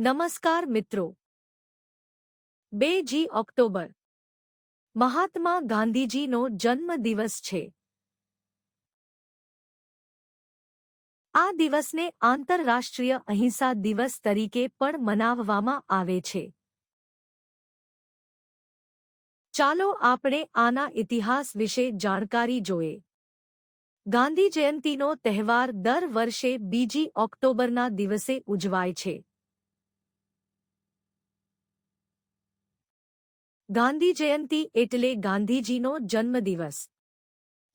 નમસ્કાર મિત્રો। 2 ઓક્ટોબર મહાત્મા ગાંધીજીનો જન્મદિવસ છે। આ દિવસને આંતરરાષ્ટ્રીય અહિંસા દિવસ તરીકે પણ મનાવવામાં આવે છે। ચાલો આપણે આના ઇતિહાસ વિશે જાણકારી જોઈએ। ગાંધી જયંતીનો તહેવાર દર વર્ષે 2 ઓક્ટોબરના દિવસે ઉજવાય છે। ગાંધી જયંતી એટલે ગાંધીજીનો જન્મદિવસ।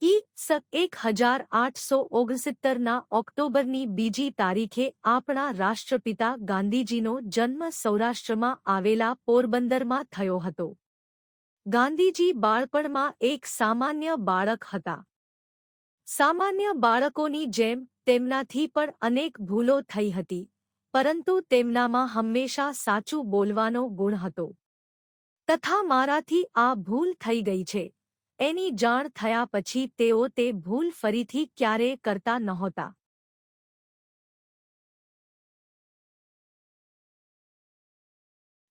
ઈ.સ. 1869ના ઓક્ટોબરની 2 તારીખે આપણા રાષ્ટ્રપિતા ગાંધીજીનો જન્મ સૌરાષ્ટ્રમાં આવેલા પોરબંદરમાં થયો હતો। ગાંધીજી બાળપણમાં એક સામાન્ય બાળક હતા। સામાન્ય બાળકોની જેમ તેમનાથી પણ અનેક ભૂલો થઈ હતી, પરંતુ તેમનામાં હંમેશા સાચું બોલવાનો ગુણ હતો। તથા મારાથી આ ભૂલ થઈ ગઈ છે એની જાણ થયા પછી તેઓ તે ભૂલ ફરીથી ક્યારેય કરતા નહોતા।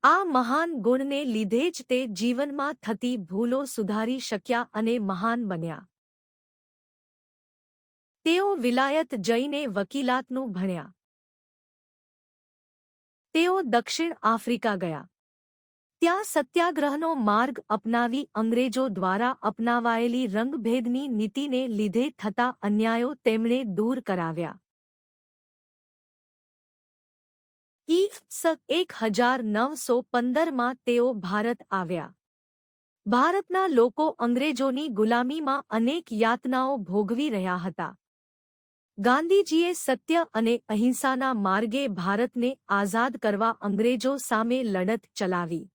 આ મહાન ગુણને લીધે જ તે જીવનમાં થતી ભૂલો સુધારી શક્યા અને મહાન બન્યા। તેઓ વિલાયત જઈને વકીલાતનું ભણ્યા। તેઓ દક્ષિણ આફ્રિકા ગયા। ત્યાં સત્યાગ્રહનો માર્ગ અપનાવી અંગ્રેજો દ્વારા અપનાવાયેલી રંગભેદની નીતિને લીધે થતા અન્યાયો તેમણે દૂર કરાવ્યા। ઈ.સ. 1915માં તેઓ ભારત આવ્યા। ભારતના લોકો અંગ્રેજોની ગુલામીમાં અનેક યાતનાઓ ભોગવી રહ્યા હતા। ગાંધીજીએ સત્ય અને અહિંસાના માર્ગે ભારતને આઝાદ કરવા અંગ્રેજો સામે લડત ચલાવી।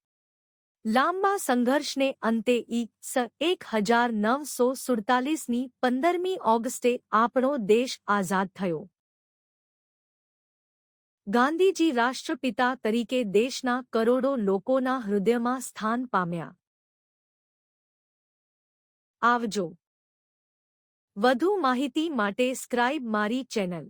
લાંબા સંઘર્ષને અંતે ઈ.સ. 1947ની 15મી ઓગસ્ટે આપણો દેશ આઝાદ થયો। ગાંધીજી રાષ્ટ્રપિતા તરીકે દેશના કરોડો લોકોના હૃદયમાં સ્થાન પામ્યા। આવજો। વધુ માહિતી માટે સબસ્ક્રાઇબ મારી ચેનલ।